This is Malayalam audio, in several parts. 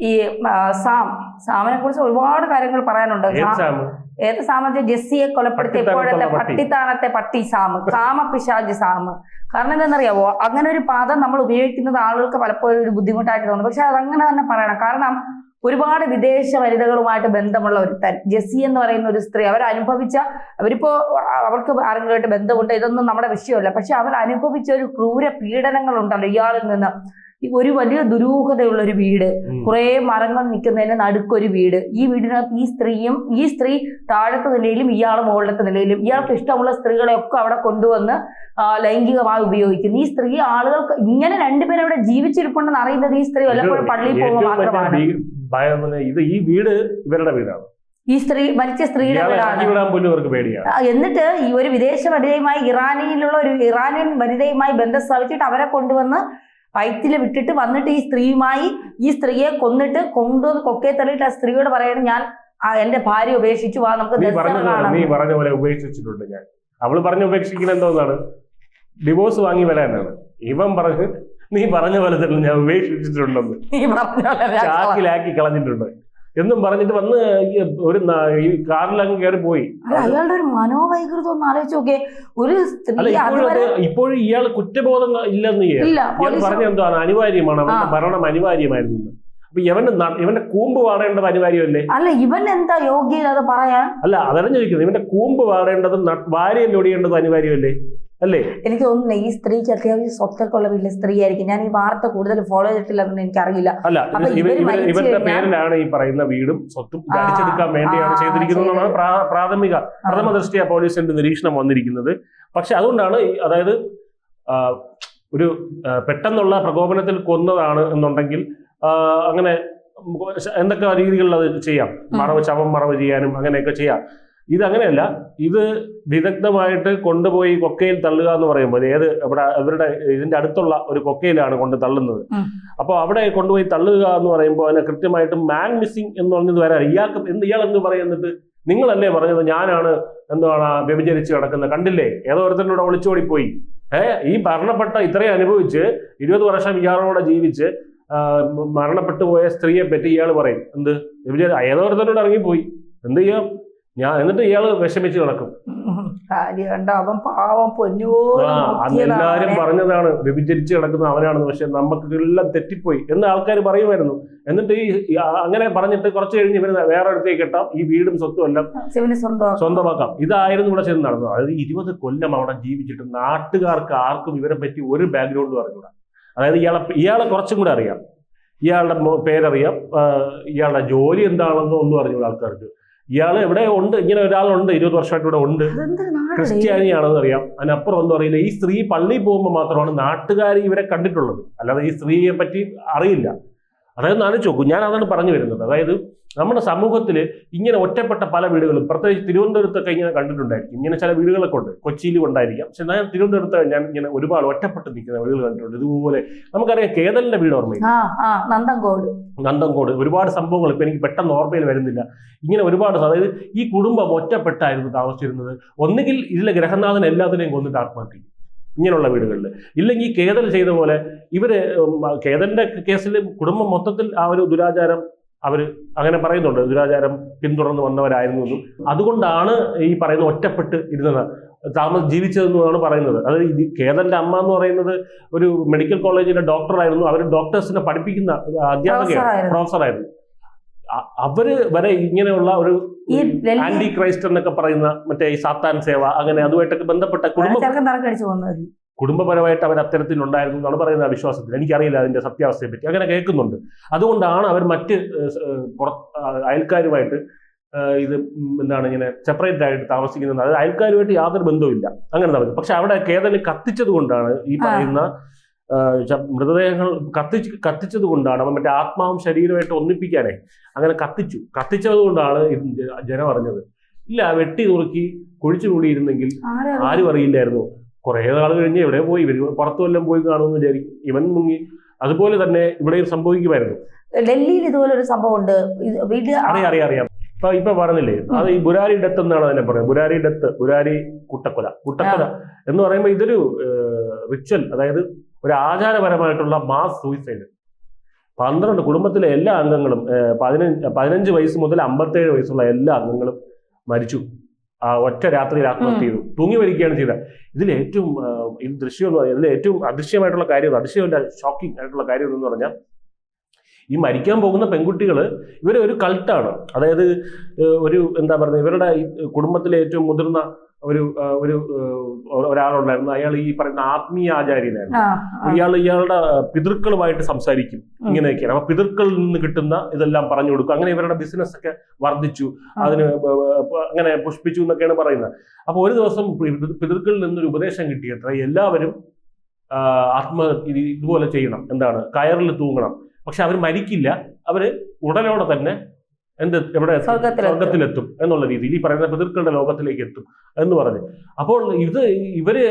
ഈ സാമിനെ കുറിച്ച് ഒരുപാട് കാര്യങ്ങൾ പറയാനുണ്ട്. ഏത് സാമ? ജെസ്സിയെ കൊലപ്പെടുത്തി എപ്പോഴത്തെ പട്ടിത്താനത്തെ പട്ടി സാമ പിശാജ് സാമ്. കാരണം എന്താണെന്നറിയാവോ, അങ്ങനെ ഒരു പദം നമ്മൾ ഉപയോഗിക്കുന്നത് ആളുകൾക്ക് പലപ്പോഴും ഒരു ബുദ്ധിമുട്ടായിട്ട് തോന്നും. പക്ഷെ അതങ്ങനെ തന്നെ പറയണം. കാരണം ഒരുപാട് വിദേശ വനിതകളുമായിട്ട് ബന്ധമുള്ള ഒരുത്തൻ ജെസ്സി എന്ന് പറയുന്ന ഒരു സ്ത്രീ, അവരിപ്പോ അവർക്ക് ആരെങ്കിലുമായിട്ട് ബന്ധമുണ്ട്, ഇതൊന്നും നമ്മുടെ വിഷയമല്ല. പക്ഷെ അവർ അനുഭവിച്ച ഒരു ക്രൂര പീഡനങ്ങളുണ്ടല്ലോ ഇയാളിൽ നിന്ന്. ഒരു വലിയ ദുരൂഹതയുള്ള ഒരു വീട്, കുറെ മരങ്ങൾ നിൽക്കുന്നതിന് നടുക്കൊരു വീട്. ഈ വീടിനകത്ത് ഈ സ്ത്രീ താഴത്തെ നിലയിലും ഇയാൾ മുകളിലത്തെ നിലയിലും, ഇയാൾക്ക് ഇഷ്ടമുള്ള സ്ത്രീകളെ ഒക്കെ അവിടെ കൊണ്ടുവന്ന് ലൈംഗികമായി ഉപയോഗിക്കുന്നു. ഈ സ്ത്രീ ആളുകൾക്ക് ഇങ്ങനെ രണ്ടുപേരും അവിടെ ജീവിച്ചിരിപ്പുണ്ടെന്ന് അറിയുന്നത് ഈ സ്ത്രീ വല്ലപ്പോഴും പള്ളിയിൽ പോകുമ്പോൾ മാത്രമാണ്. ഈ വീട് ഇവരുടെ വീടാണ്, ഈ സ്ത്രീ മരിച്ച സ്ത്രീയുടെ വീടാണ്. എന്നിട്ട് ഈ ഒരു വിദേശ വനിതയുമായി ഇറാനിയൻ വനിതയുമായി ബന്ധം സ്ഥാപിച്ചിട്ട് അവരെ കൊണ്ടുവന്ന് വയറ്റിൽ വിട്ടിട്ട് വന്നിട്ട് ഈ സ്ത്രീയെ കൊണ്ടുവന്ന് കൊക്കയെ തള്ളിയിട്ട് ആ സ്ത്രീയോട് പറയണം, ഞാൻ എന്റെ ഭാര്യ ഉപേക്ഷിച്ചു, വാ നമുക്ക് നീ പറഞ്ഞ പോലെ ഉപേക്ഷിച്ചിട്ടുണ്ട് ഞാൻ. അവള് പറഞ്ഞ ഉപേക്ഷിക്കുന്ന എന്തോന്നാണ്? ഡിവോഴ്സ് വാങ്ങി വരാനാണ്. ഇവൻ പറഞ്ഞു നീ പറഞ്ഞ പോലെ തന്നെ ഞാൻ ഉപേക്ഷിച്ചിട്ടുണ്ടെന്ന്, ചാക്കിലാക്കി കളഞ്ഞിട്ടുണ്ട് എന്നും പറഞ്ഞിട്ട് വന്ന് ഒരു കാറിലങ്ങ് കയറി പോയി. അയാളുടെ ഒരു മനോവൈകൃതം ഒന്ന് ആലോചിച്ച് നോക്കിയേ. ഒരു സ്ത്രീ ഇപ്പോഴും ഇയാൾ കുറ്റബോധം ഇല്ലെന്ന് പറഞ്ഞ എന്താണ്? അനിവാര്യമാണ്, അവന്റെ മരണം അനിവാര്യമായിരുന്നു. അപ്പൊ ഇവന്റെ കൂമ്പ് വാടേണ്ടത് അനിവാര്യമല്ലേ? അല്ല, ഇവൻ എന്താ യോഗ്യത അത് പറയാൻ? അല്ല, അതല്ല ചോദിക്കുന്നത്. ഇവന്റെ കൂമ്പ് വാടേണ്ടതും വാരിയൽ ഒടിയേണ്ടത് അനിവാര്യമല്ലേ? അല്ലേ? എനിക്ക് തോന്നുന്നു ഈ സ്ത്രീക്ക് അത്യാവശ്യം സ്വത്തൊക്കെ ഉള്ള വീട്ടിലെ സ്ത്രീ ആയിരിക്കും. ഞാൻ ഈ വാർത്ത കൂടുതൽ ഫോളോ ചെയ്തിട്ടില്ലെന്ന് എനിക്കറിയില്ല. അല്ല, ഇവരുടെ പേരിലാണ് ഈ പറയുന്ന വീടും സ്വത്തും അടിച്ചെടുക്കാൻ വേണ്ടിയാണ് ചെയ്തിരിക്കുന്നതെന്നാണ് പ്രഥമ ദൃഷ്ടിയ പോലീസിന്റെ നിരീക്ഷണം വന്നിരിക്കുന്നത്. പക്ഷെ അതുകൊണ്ടാണ്, അതായത് ഒരു പെട്ടെന്നുള്ള പ്രകോപനത്തിൽ കൊന്നതാണ് എന്നുണ്ടെങ്കിൽ അങ്ങനെ എന്തൊക്കെ രീതികളിൽ അത് ചെയ്യാം, ശവം മറവ് ചെയ്യാനും അങ്ങനെയൊക്കെ ചെയ്യാം. ഇതങ്ങനെയല്ല. ഇത് വിദഗ്ധമായിട്ട് കൊണ്ടുപോയി കൊക്കയിൽ തള്ളുക എന്ന് പറയുമ്പോൾ അവരുടെ ഇതിന്റെ അടുത്തുള്ള ഒരു കൊക്കയിലാണ് കൊണ്ട് തള്ളുന്നത്. അപ്പോൾ അവിടെ കൊണ്ടുപോയി തള്ളുക എന്ന് പറയുമ്പോൾ അതിനെ കൃത്യമായിട്ട് മാൻ മിസ്സിംഗ് എന്ന് പറഞ്ഞത് വരാൻ ഇയാൾ എന്ത് പറയുന്നിട്ട്, നിങ്ങളല്ലേ പറഞ്ഞത് ഞാനാണ് എന്താണ് വ്യഭിചരിച്ച് കിടക്കുന്നത്, കണ്ടില്ലേ ഏതോ ഒരുത്തനോട് ഒളിച്ചോടിപ്പോയി. ഈ മരണപ്പെട്ട ഇത്രയും അനുഭവിച്ച് 20 വർഷം ഇയാളോടെ ജീവിച്ച് മരണപ്പെട്ടു പോയ സ്ത്രീയെ പറ്റി ഇയാൾ പറയും എന്ത്? ഏതോ ഒരുത്തനോട് ഇറങ്ങിപ്പോയി, എന്ത് ചെയ്യാം എന്നിട്ട് ഇയാള് വിഷമിച്ച് കിടക്കും. എല്ലാരും പറഞ്ഞതാണ് വ്യഭിചരിച്ച് കിടക്കുന്ന അവനാണെന്ന്. പക്ഷെ നമുക്കെല്ലാം തെറ്റിപ്പോയി എന്ന് ആൾക്കാർ പറയുമായിരുന്നു. എന്നിട്ട് അങ്ങനെ പറഞ്ഞിട്ട് കുറച്ച് കഴിഞ്ഞ് ഇവര് വേറെ അടുത്തേക്ക് കിട്ടാം, ഈ വീടും സ്വത്തും എല്ലാം സ്വന്തമാക്കാം. ഇതായിരുന്നു ഇവിടെ ചെന്ന് നടന്നത്. അതായത് 20 കൊല്ലം അവിടെ ജീവിച്ചിട്ട് നാട്ടുകാർക്ക് ആർക്കും ഇവരെ പറ്റി ഒരു ബാക്ക്ഗ്രൗണ്ട് പറഞ്ഞുകൂടാ. അതായത് ഇയാളെ കുറച്ചും കൂടെ അറിയാം, ഇയാളുടെ പേരറിയാം, ഇയാളുടെ ജോലി എന്താണെന്നോ ഒന്നും അറിഞ്ഞൂടാ ആൾക്കാർക്ക്. ഇയാൾ എവിടെ ഉണ്ട്, ഇങ്ങനെ ഒരാളുണ്ട് 20 വർഷമായിട്ട് ഇവിടെ ഉണ്ട്, ക്രിസ്ത്യാനിയാണെന്ന് അറിയാം. അതിനപ്പുറം ഒന്നും അറിയില്ല. ഈ സ്ത്രീ പള്ളിയിൽ പോകുമ്പോൾ മാത്രമാണ് നാട്ടുകാർ ഇവരെ കണ്ടിട്ടുള്ളത്, അല്ലാതെ ഈ സ്ത്രീയെ പറ്റി അറിയില്ല. അതായത് ആലോചിച്ച് നോക്കൂ, ഞാൻ അതാണ് പറഞ്ഞു വരുന്നത്. അതായത് നമ്മുടെ സമൂഹത്തിൽ ഇങ്ങനെ ഒറ്റപ്പെട്ട പല വീടുകളും, പ്രത്യേകിച്ച് തിരുവനന്തപുരത്തൊക്കെ ഇങ്ങനെ കണ്ടിട്ടുണ്ടായിരിക്കും. ഇങ്ങനെ ചില വീടുകളൊക്കെ ഉണ്ട്, കൊച്ചിയിലും ഉണ്ടായിരിക്കാം. പക്ഷെ ഞാൻ തിരുവനന്തപുരത്ത് ഞാൻ ഇങ്ങനെ ഒരുപാട് ഒറ്റപ്പെട്ട് നിൽക്കുന്ന വീടുകൾ കണ്ടിട്ടുണ്ട്. ഇതുപോലെ നമുക്കറിയാം കേതലിന്റെ വീട് ഓർമ്മയില്ല, നന്തൻകോട്. ഒരുപാട് സംഭവങ്ങൾ ഇപ്പൊ എനിക്ക് പെട്ടെന്ന് ഓർമ്മയിൽ വരുന്നില്ല. ഇങ്ങനെ ഒരുപാട്, അതായത് ഈ കുടുംബം ഒറ്റപ്പെട്ടായിരുന്നു താമസിച്ചിരുന്നത്. ഒന്നുകിൽ ഇതിലെ ഗ്രഹനാഥൻ എല്ലാത്തിനെയും കൊന്നിട്ട് ആത്മഹത്യ ഇങ്ങനെയുള്ള വീടുകളിൽ, ഇല്ലെങ്കിൽ കേതൽ ചെയ്ത പോലെ കേതലിന്റെ കേസിൽ കുടുംബം മൊത്തത്തിൽ ആ ഒരു ദുരാചാരം അവർ അങ്ങനെ പറയുന്നുണ്ട്, ദുരാചാരം പിന്തുടർന്ന് വന്നവരായിരുന്നു എന്നും. അതുകൊണ്ടാണ് ഈ പറയുന്ന ഒറ്റപ്പെട്ട് ഇരുന്നത് ജീവിച്ചതെന്നാണ് പറയുന്നത്. അതായത് കേതലിന്റെ അമ്മ എന്ന് പറയുന്നത് ഒരു മെഡിക്കൽ കോളേജിലെ ഡോക്ടറായിരുന്നു. അവർ ഡോക്ടേഴ്സിനെ പഠിപ്പിക്കുന്ന അധ്യാപകയാണ്, പ്രൊഫസറായിരുന്നു. അവര് വരെ ഇങ്ങനെയുള്ള ഒരു ആന്റി ക്രൈസ്റ്റ് എന്നൊക്കെ പറയുന്ന മറ്റേ ഈ സാത്താൻ സേവ അങ്ങനെ അതുമായിട്ടൊക്കെ ബന്ധപ്പെട്ട കുടുംബപരമായിട്ട് അവർ അത്തരത്തിലുണ്ടായിരുന്നു എന്നാണ് പറയുന്ന വിശ്വാസത്തിൽ. എനിക്കറിയില്ല അതിന്റെ സത്യാവസ്ഥയെ പറ്റി. അങ്ങനെ കേൾക്കുന്നുണ്ട്. അതുകൊണ്ടാണ് അവർ മറ്റ് അയൽക്കാരുമായിട്ട് ഇത് എന്താണ് ഇങ്ങനെ സെപ്പറേറ്റ് ആയിട്ട് താമസിക്കുന്നത്. അത് അയൽക്കാരുമായിട്ട് യാതൊരു ബന്ധവുമില്ല, അങ്ങനെ നടക്കും. പക്ഷെ അവിടെ കേതല് കത്തിച്ചത് കൊണ്ടാണ് ഈ പറയുന്ന മൃതദേഹങ്ങൾ കത്തിച്ചത് കൊണ്ടാണ് അവൻ മറ്റേ ആത്മാവും ശരീരമായിട്ട് ഒന്നിപ്പിക്കാനേ അങ്ങനെ കത്തിച്ചത് കൊണ്ടാണ് ജനം അറിഞ്ഞത്. ഇല്ല, വെട്ടി നുറുക്കി കുഴിച്ചു കൂടിയിരുന്നെങ്കിൽ ആരും അറിയില്ലായിരുന്നു. കുറെ നാൾ കഴിഞ്ഞ് എവിടെ പോയി, ഇവർ പുറത്തു വല്ലതും പോയി കാണുമെന്ന് വിചാരിക്കും. ഇവൻ മുങ്ങി. അതുപോലെ തന്നെ ഇവിടെ സംഭവിക്കുമായിരുന്നു. ഡൽഹിയിൽ ഇതുപോലെ ഒരു സംഭവം ഉണ്ട്. അറിയാം. ഇപ്പൊ പറഞ്ഞില്ലേ, അത് ഈ ബുരാരി ഡെത്ത് എന്നാണ് അതിനെ പറയുന്നത്. ബുരാരി കുട്ടക്കൊല എന്ന് പറയുമ്പോൾ ഇതൊരു റിച്വൽ, അതായത് ഒരു ആചാരപരമായിട്ടുള്ള മാസ് സൂയിസൈഡ്. 12 കുടുംബത്തിലെ എല്ലാ അംഗങ്ങളും 15 വയസ്സ് മുതൽ 57 വയസ്സുള്ള എല്ലാ അംഗങ്ങളും മരിച്ചു. ഒറ്റ രാത്രിയിൽ ആത്മഹത്യ ചെയ്തു, തൂങ്ങി മരിക്കുകയാണ് ചെയ്തത്. ഇതിലേറ്റവും ഈ ദൃശ്യം ഇതിലേറ്റവും അദൃശ്യമായിട്ടുള്ള കാര്യം, അതിശയമല്ല ഷോക്കിംഗ് ആയിട്ടുള്ള കാര്യം എന്ന് പറഞ്ഞാൽ, ഈ മരിക്കാൻ പോകുന്ന പെൺകുട്ടികൾ ഇവരെ ഒരു കൾട്ടാണ്. അതായത് ഒരു എന്താ പറയുക, ഇവരുടെ കുടുംബത്തിലെ ഏറ്റവും മുതിർന്ന ഒരാളുണ്ടായിരുന്നു. അയാൾ ഈ പറയുന്ന ആത്മീയ ആചാര്യനായിരുന്നു. ഇയാളുടെ പിതൃക്കളുമായിട്ട് സംസാരിക്കും, ഇങ്ങനെയൊക്കെയാണ്. അപ്പൊ പിതൃക്കളിൽ നിന്ന് കിട്ടുന്ന ഇതെല്ലാം പറഞ്ഞു കൊടുക്കും. അങ്ങനെ ഇവരുടെ ബിസിനസ് ഒക്കെ വർദ്ധിച്ചു, അതിന് അങ്ങനെ പുഷ്പിച്ചു എന്നൊക്കെയാണ് പറയുന്നത്. അപ്പൊ ഒരു ദിവസം പിതൃക്കളിൽ നിന്നൊരു ഉപദേശം കിട്ടിയത്ര എല്ലാവരും ഇതുപോലെ ചെയ്യണം, എന്താണ്, കയറിൽ തൂങ്ങണം. പക്ഷെ അവർ മരിക്കില്ല, അവര് ഉടലോടെ തന്നെ എവിടെ സ്വർഗത്തിലെത്തും എന്നുള്ള രീതിയിൽ ഈ പറയുന്ന പിതൃക്കളുടെ ലോകത്തിലേക്ക് എത്തും എന്ന് പറഞ്ഞു. അപ്പോൾ ഇവര്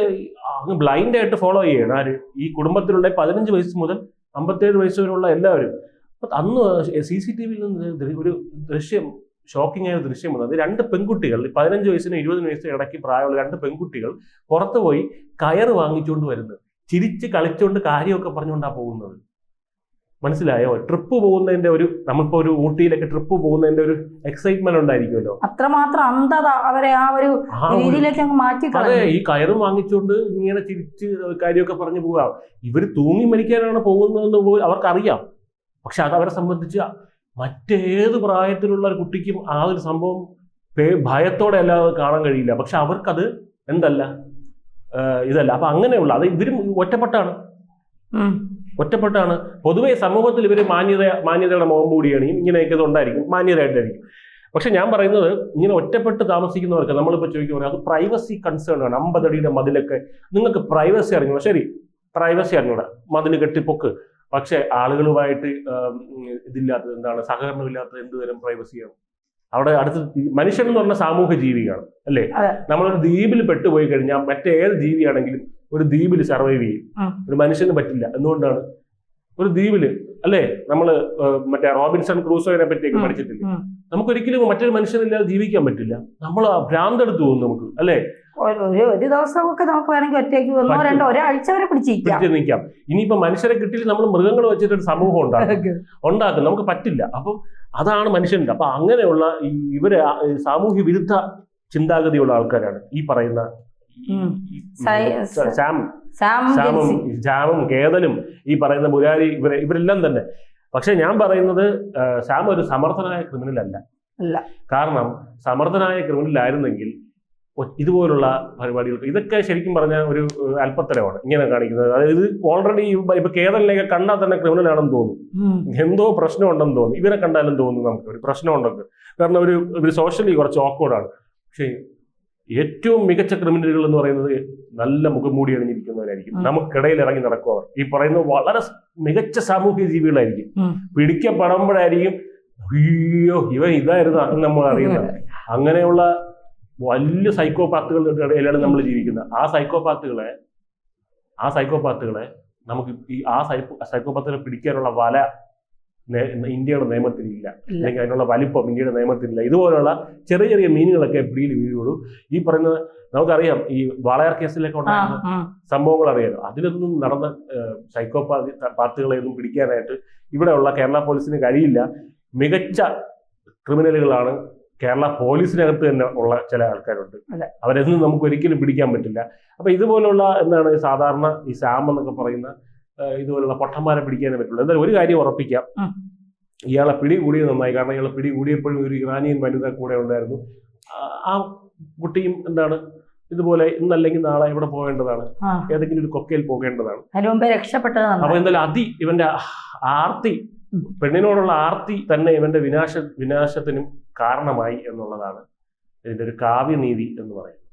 അങ്ങ് ബ്ലൈൻഡ് ആയിട്ട് ഫോളോ ചെയ്യണം. ആര്? ഈ കുടുംബത്തിലുള്ള 15 വയസ്സ് മുതൽ 57 വയസ്സ് വരെയുള്ള എല്ലാവരും. അപ്പൊ അന്ന് CCTV-യിൽ നിന്ന് ഒരു ദൃശ്യം, ഷോക്കിംഗ് ആയ ദൃശ്യം വന്നത്, 2 പെൺകുട്ടികൾ, 15 വയസ്സിനും 20 വയസ്സിനും ഇടയ്ക്ക് പ്രായമുള്ള 2 പെൺകുട്ടികൾ പുറത്തു പോയി കയറ് വാങ്ങിച്ചുകൊണ്ട് വരുന്നത്, ചിരിച്ച് കളിച്ചുകൊണ്ട് കാര്യമൊക്കെ പറഞ്ഞുകൊണ്ടാണ് പോകുന്നത്. മനസ്സിലായോ? ട്രിപ്പ് പോകുന്നതിന്റെ നമ്മളിപ്പോ ഒരു ഊട്ടിയിലൊക്കെ ട്രിപ്പ് പോകുന്നതിന്റെ ഒരു എക്സൈറ്റ്മെന്റ് ഉണ്ടായിരിക്കുമല്ലോ, അത്രമാത്രം അന്ധത അവരെ ആ ഒരു രീതിയിലേക്ക് അങ്ങ് മാറ്റി. അതെ, ഈ കയറും വാങ്ങിച്ചുകൊണ്ട് ഇങ്ങനെ ചിരിച്ച് കാര്യമൊക്കെ പറഞ്ഞു പോകാം. ഇവര് തൂങ്ങി മരിക്കാനാണ് പോകുന്നതെന്ന് അവർക്കറിയാം. പക്ഷെ അത് അവരെ സംബന്ധിച്ച് മറ്റേത് പ്രായത്തിലുള്ള ഒരു കുട്ടിക്കും ആ ഒരു സംഭവം ഭയത്തോടെ അല്ലാതെ കാണാൻ കഴിയില്ല. പക്ഷെ അവർക്കത് ഇതല്ല. അപ്പൊ അങ്ങനെയുള്ള അത് ഇവരും ഒറ്റപ്പെട്ടാണ്. പൊതുവെ സമൂഹത്തിൽ ഇവർ മാന്യതയുടെ മുഖം മൂടിയാണ്, ഇങ്ങനെയൊക്കെ ഉണ്ടായിരിക്കും, മാന്യതയായിട്ടായിരിക്കും. പക്ഷെ ഞാൻ പറയുന്നത്, ഇങ്ങനെ ഒറ്റപ്പെട്ട് താമസിക്കുന്നവർക്ക് നമ്മളിപ്പോൾ ചോദിക്കുന്നത് അത് പ്രൈവസി കൺസേൺ ആണ്. 50 അടിയുടെ മതിലൊക്കെ, നിങ്ങൾക്ക് പ്രൈവസി അറിഞ്ഞൂടാ. ശരി, പ്രൈവസി അറിഞ്ഞൂടാ, മതിൽ കെട്ടിപ്പൊക്ക്. പക്ഷെ ആളുകളുമായിട്ട് ഇതില്ലാത്തത് എന്താണ്, സഹകരണമില്ലാത്തത് എന്തുതരം പ്രൈവസിയാണ്? അവിടെ അടുത്ത് മനുഷ്യൻ എന്ന് പറഞ്ഞ സാമൂഹ്യ ജീവിയാണ്, അല്ലേ? നമ്മളൊരു ദ്വീപിൽ പെട്ടുപോയി കഴിഞ്ഞാൽ മറ്റേത് ജീവിയാണെങ്കിലും ഒരു ദ്വീപിൽ സർവൈവ് ചെയ്യും, ഒരു മനുഷ്യന് പറ്റില്ല. എന്തുകൊണ്ടാണ്? ഒരു ദ്വീപില്, അല്ലേ, നമ്മള് മറ്റേ റോബിൻസൺ ക്രൂസോയെ പറ്റിയൊക്കെ പഠിച്ചിട്ടില്ല. നമുക്കൊരിക്കലും മറ്റൊരു മനുഷ്യനില്ലാതെ ജീവിക്കാൻ പറ്റില്ല. നമ്മൾ ഭ്രാന്തെടുത്ത് പോകും നമുക്ക്, അല്ലേ? ഒരു ദിവസമൊക്കെ നമുക്ക് വേണമെങ്കിൽ ഒറ്റയ്ക്ക് 1-2 ഒരാഴ്ച വരെ പിടിച്ച് നിൽക്കാം. ഇനിയിപ്പോ മനുഷ്യരെ കിട്ടിയിട്ട് നമ്മൾ മൃഗങ്ങൾ വെച്ചിട്ടൊരു സമൂഹം ഉണ്ടാക്കും, നമുക്ക് പറ്റില്ല. അപ്പം അതാണ് മനുഷ്യന്റെ. അപ്പൊ അങ്ങനെയുള്ള ഇവര് സാമൂഹ്യ വിരുദ്ധ ചിന്താഗതിയുള്ള ആൾക്കാരാണ് ഈ പറയുന്ന ജാമും കേതലും ഈ പറയുന്ന മുരാരി, ഇവരെല്ലാം തന്നെ. പക്ഷെ ഞാൻ പറയുന്നത്, സാം ഒരു സമർത്ഥനായ ക്രിമിനൽ അല്ല. കാരണം സമർത്ഥനായ ക്രിമിനൽ ആയിരുന്നെങ്കിൽ ഇതുപോലുള്ള പരിപാടികൾ, ഇതൊക്കെ ശരിക്കും പറഞ്ഞാൽ ഒരു അല്പത്തരമാണ് ഇങ്ങനെ കാണിക്കുന്നത്. അതായത് ഓൾറെഡി ഇപ്പൊ കേരളിലേക്ക് കണ്ടാൽ തന്നെ ക്രിമിനൽ ആണെന്ന് തോന്നും, എന്തോ പ്രശ്നമുണ്ടെന്ന് തോന്നും. ഇവരെ കണ്ടാലും തോന്നും നമുക്ക് ഒരു പ്രശ്നമുണ്ടെന്ന്. കാരണം ഒരു സോഷ്യലി കുറച്ച് ഓക്വേർഡാണ്. പക്ഷെ ഏറ്റവും മികച്ച ക്രിമിനലുകൾ എന്ന് പറയുന്നത് നല്ല മുഖംമൂടി അണിഞ്ഞിരിക്കുന്നവരായിരിക്കും, നമുക്കിടയിൽ ഇറങ്ങി നടക്കുവർ. ഈ പറയുന്നത് വളരെ മികച്ച സാമൂഹിക ജീവികളായിരിക്കും. പിടിക്കപ്പെടുമ്പോഴായിരിക്കും അയ്യോ ഇവൻ ഇതായിരുന്നു നമ്മൾ അറിയുന്നത്. അങ്ങനെയുള്ള വലിയ സൈക്കോപാത്തുകളുടെ ഇടയിലാണ് നമ്മൾ ജീവിക്കുന്നത്. ആ സൈക്കോപാത്തുകളെ നമുക്ക് സൈക്കോപാത്തുകളെ പിടിക്കാനുള്ള വല ഇന്ത്യയുടെ നിയമത്തിലില്ല, അല്ലെങ്കിൽ അതിനുള്ള വലിപ്പം ഇന്ത്യയുടെ നിയമത്തിലില്ല. ഇതുപോലുള്ള ചെറിയ ചെറിയ മീനുകളൊക്കെ പിടിയിൽ വീഴുള്ളൂ. ഈ പറയുന്നത് നമുക്കറിയാം, ഈ വാളയാർ കേസിലൊക്കെ ഉണ്ടായിരുന്ന സംഭവങ്ങൾ അറിയാലോ. അതിലൊന്നും നടന്ന സൈക്കോപാത്തുകളെയൊന്നും പിടിക്കാനായിട്ട് ഇവിടെയുള്ള കേരള പോലീസിന് കഴിയില്ല. മികച്ച ക്രിമിനലുകളാണ് കേരള പോലീസിനകത്ത് തന്നെ ഉള്ള ചില ആൾക്കാരുണ്ട്. അവരെന്നും നമുക്ക് ഒരിക്കലും പിടിക്കാൻ പറ്റില്ല. അപ്പൊ ഇതുപോലുള്ള സാധാരണ ഈ സാം എന്നൊക്കെ പറയുന്ന ഇതുപോലുള്ള പൊട്ടന്മാരെ പിടിക്കാനേ പറ്റുള്ളൂ. എന്തായാലും ഒരു കാര്യം ഉറപ്പിക്കാം, ഇയാളെ പിടികൂടിയത് നന്നായി. കാരണം ഇയാളെ പിടികൂടിയപ്പോഴും ഒരു ഇറാനിയൻ വനിത കൂടെ ഉണ്ടായിരുന്നു. ആ കുട്ടിയും ഇതുപോലെ ഇന്നല്ലെങ്കിൽ നാളെ ഇവിടെ പോകേണ്ടതാണ്, ഏതെങ്കിലും ഒരു കൊക്കയിൽ പോകേണ്ടതാണ്. അപ്പൊ എന്തായാലും ഇവന്റെ ആർത്തി, പെണ്ണിനോടുള്ള ആർത്തി തന്നെ ഇവന്റെ വിനാശത്തിനും കാരണമായി എന്നുള്ളതാണ് ഇതിന്റെ ഒരു കാവ്യനീതി എന്ന് പറയുന്നത്.